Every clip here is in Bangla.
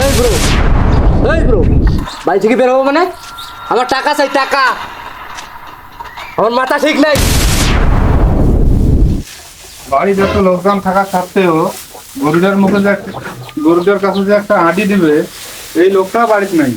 এই ব্রো, এই ব্রো, বাড়ি থেকে বের হবো মানে? আমার টাকা চাই, টাকা। আমার মাথা ঠিক নাই। বাড়ি যত লোকজন থাকা সত্ত্বেও গরুটার মুখে যে গরুটার কাছে যে একটা আঁটি দিবে, এই লোকটা বাড়িতে নাই।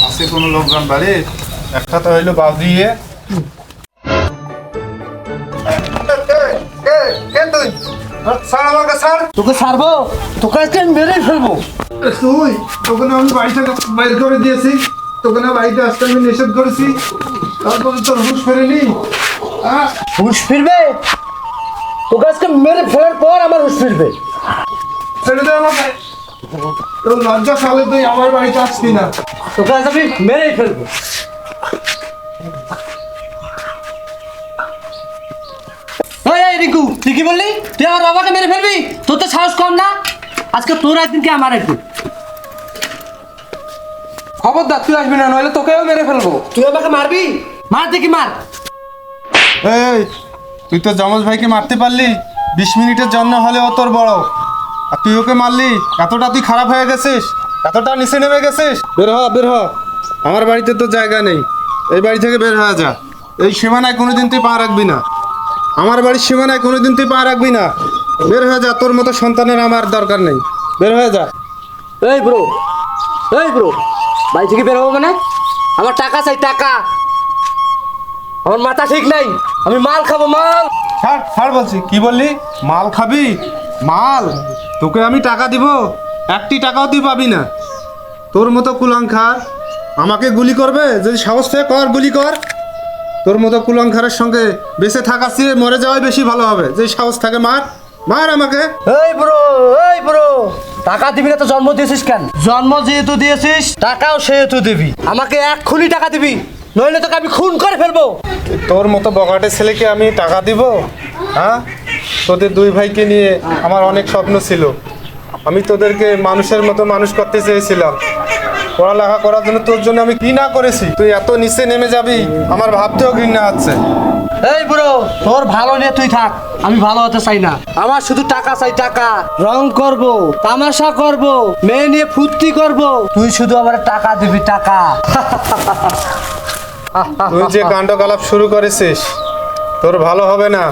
আছে কোনো লোকজন বাড়ি? একটা তো হইলো বাবরিয়ে। তুই স্যার, আমাকে স্যার, তোকে ছাড়বো? তোকে আজকে আমি মেরেই ফেলবো। তুই তোকে না আমি বাড়ি থেকে বাইর করে দিয়েছি, তোকে না বাড়িতে আসতে আমি নিষেধ করেছি, তারপরে তোর হুঁশ ফেরেনি। হুঁশ ফিরবে? তোকে আজকে মেরে ফেলার পর আমার হুঁশ ফিরবে। ছেড়ে দে আমাকে। তোর লজ্জা সালে তুই আমার বাড়িতে আসবি না। তোকে আজ আমি মেরেই ফেলবো। এই রিঙ্কু, তুই কি বললি? তুই আমার বাবাকে মেরে ফেলবি? তোর তো সাহস কম না? আজকে তোর একদিন কি আমার একদিন। খবরদার, তুই আসবি না, নইলে তোকেও মেরে ফেলবো। তুই আমাকে মারবি? মার দেখি, মার। এই তুই তো যমজ ভাইকে মারতে পারলি, 20 মিনিটের জন্য হলেও তোর বড়, আর তুই ওকে মারলি। এতটা তুই খারাপ হয়ে গেছিস, এতটা নিচে নেমে গেছিস। বের হ, বের হ, আমার বাড়িতে তো জায়গা নেই। এই বাড়ি থেকে বের হয়ে যা। এই সীমানায় কোনোদিন তুই পা রাখবি না। আমার বাড়ির সীমানায় কোনোদিন তুই পা রাখবি না। বের হয়ে যা, তোর মতো সন্তানের আমার দরকার নেই। বের হয়ে যা। এই ব্রো, এই ব্রো, বাড়ি থেকে বের হবো মানে? আমার টাকা চাই, টাকা। আমার মাথা ঠিক নাই। আমি মাল খাবো, মাল। ছাড় ছাড় বলছি। কি বললি? মাল খাবি? মাল? তোকে আমি টাকা দিব? একটি টাকাও তুই পাবি না। তোর মতো কুলাঙ্খার আমাকে গুলি করবে? যদি সাহস থেকে কর, গুলি কর। তোর মতো কুলাঙ্খারের সঙ্গে বেঁচে থাকার চেয়ে মরে যাওয়াই বেশি ভালো হবে। যদি সাহস থাকে মার, মার আমাকে। এই ব্রো, এই ব্রো, টাকা দিবি না তো জন্ম দিয়েছিস কেন? জন্ম যেহেতু দিয়েছিস, টাকাও সেহেতু দিবি। আমাকে এক্ষুনি টাকা দিবি, নইলে তোকে আমি খুন করে ফেলবো। তোর মতো বগাটে ছেলেকে আমি টাকা দিব? হ্যাঁ, তোদের দুই ভাইকে নিয়ে আমার অনেক স্বপ্ন ছিল। আমি তোদেরকে মানুষের মতো মানুষ করতে চেয়েছিলাম। পড়ালেখা করার জন্য তোর জন্য আমি কি না করেছি। তুই এত নিচে নেমে যাবি আমার ভাবতেও ঘৃণা হচ্ছে। এই ব্রো, তোর ভালো নিয়ে তুই থাক, আমি ভালো হতে চাই না। আমার শুধু টাকা চাই, টাকা। রং করব, তামাশা করব, মেয়ে নিয়ে ফুর্তি করব, তুই শুধু আমার টাকা দিবি, টাকা। তুই যে কাণ্ডকলাপ শুরু করেছিস, তোর ভালো হবে না।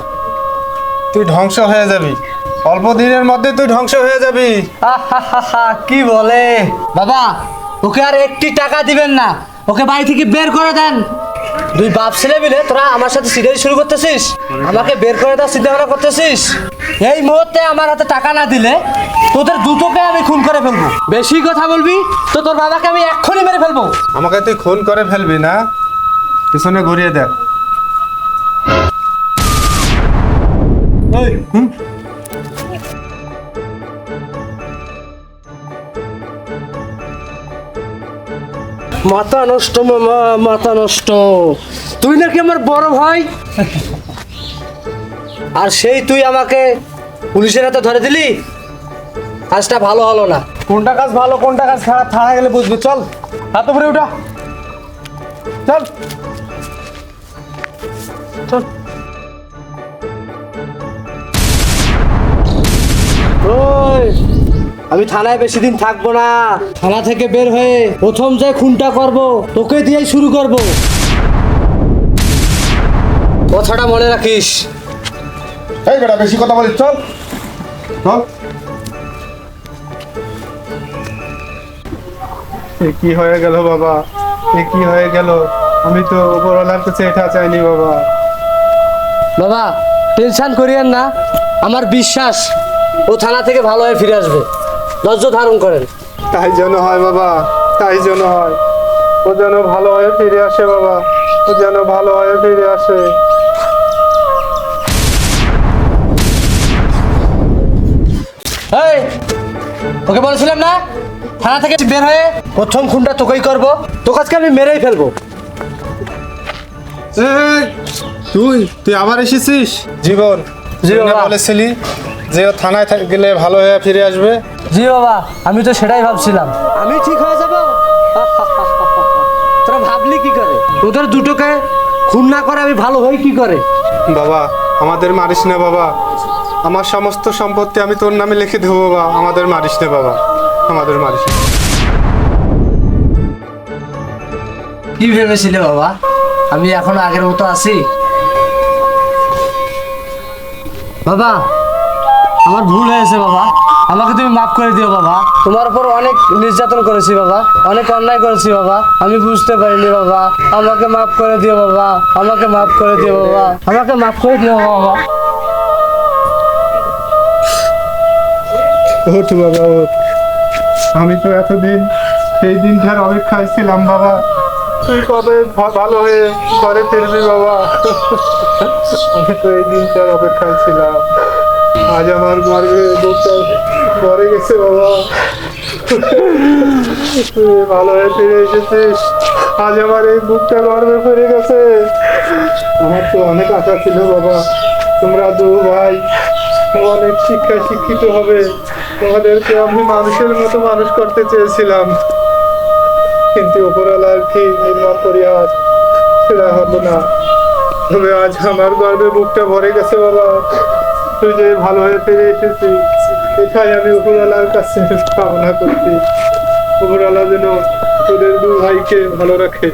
তুই ধ্বংস হয়ে যাবি, অল্প দিনের মধ্যে তুই ধ্বংস হয়ে যাবি। কি বলে বাবা? ওকে আর একটি টাকা দিবেন না, ওকে বাড়ি থেকে বের করে দেন। দুই বাপ ছেলে মিলে তোরা আমার সাথে সিরিয়াল শুরু করতেছিস, আমাকে বের করে দেওয়ার চিন্তা ভাবনা করতেছিস। এই মুহূর্তে আমার হাতে টাকা না দিলে তোদের দুটোকে আমি খুন করে ফেলবো। বেশি কথা বলবি তো তোর বাবাকে আমি এক্ষুনি মেরে ফেলবো। আমাকে তুই খুন করে ফেলবি না? পিছনে ঘুরিয়ে দেখ। মাথা নষ্ট মামা, মাথা নষ্ট। তুই নাকি আমার বড় ভাই, আর সেই তুই আমাকে পুলিশের হাতে ধরে দিলি। কাজটা ভালো হলো না। কোনটা কাজ ভালো কোনটা কাজ খারাপ থানা গেলে বুঝবি। চল, হাত উপরে উঠা, চল চল। ওই, আমি থানায় বেশি দিন থাকবো না। থানা থেকে বের হয়ে প্রথম যে খুনটা করব তোকে দিয়েই শুরু করব। কথাটা মনে রাখিস। এই বেটা, বেশি কথা বলিস। চল চল। এ কি হয়ে গেল বাবা, এ কি হয়ে গেল? আমি তো উপরওয়ালার কাছে এটা চাইনি বাবা। বাবা, টেনশন করিয়েন না, আমার বিশ্বাস ও থানা থেকে ভালো হয়ে ফিরে আসবে। ধৈর্য ধারণ করেন। তাই যেন হয় বাবা, তাই যেন হয়। ও যেন ভালো হয়ে ফিরে আসে বাবা, ও যেন ভালো হয়ে ফিরে আসে। এই, ওকে বলেছিলাম না থানা থেকে বের হয়ে প্রথম খুনটা তোকেই করবো, তোকে আজকে আমি মেরেই ফেলবো। এই, তুই তুই আবার এসেছিস? জীবন জি তুই না বাবা। বলেছিলি যে ও থানায় গেলে ভালো হয়ে ফিরে আসবে? জি বাবা, আমি তো সেটাই ভাবছিলাম, আমি ঠিক হয়ে যাবো। তোরা ভাবলি কি করে? তোদের দুটোকে খুন না করে আমি ভালো হই কি করে? বাবা আমাদের মারিস না বাবা, আমার সমস্ত সম্পত্তি আমি তোর নামে লিখে দেবো বাবা, আমাদের মারিস না বাবা, আমাদের মারিস না। কি ভেবেছিলে বাবা আমি এখনো আগের মতো আছি? বাবা আমার ভুল হয়েছে বাবা, আমাকে তুমি মাফ করে দিও বাবা। তোমার উপর অনেক নির্যাতন করেছি বাবা, অনেক অন্যায় করেছি বাবা, আমি বুঝতে পারিনি বাবা, আমাকে মাফ করে দিও বাবা, আমাকে মাফ করে দিও বাবা, আমাকে মাফ করে দিও বাবা। ওঠ বাবা ওঠ, আমি তো এতদিন সেই দিনটার অপেক্ষায় ছিলাম বাবা, তুই কবে ভালো হয়ে ঘরে ফিরবি বাবা, আমি তো এই দিনটার অপেক্ষায় ছিলাম। আজ আমার গর্বে বুকটা ভরে গেছে বাবা, তুই ভালো হয়ে ফিরে এসেছিস, আজ আমার এই বুকটা গর্বে ফিরে গেছে। আমার তো অনেক আশা ছিল বাবা, তোমরা দু ভাই অনেক শিক্ষায় শিক্ষিত হবে, তোমাদেরকে আমি মানুষের মতো মানুষ করতে চেয়েছিলাম, কিন্তু উপরওয়ালার কি নির্মম পরিহাস, সেটা হলো না। তবে আজ আমার গর্বে বুকটা ভরে গেছে বাবা, তুই যে ভালো হয়ে ফিরে এসেছিস, এটাই আমি উপরওয়ালার কাছে কামনা করছি, উপরওয়ালা যেন তোদের দু ভাইকে ভালো রাখে।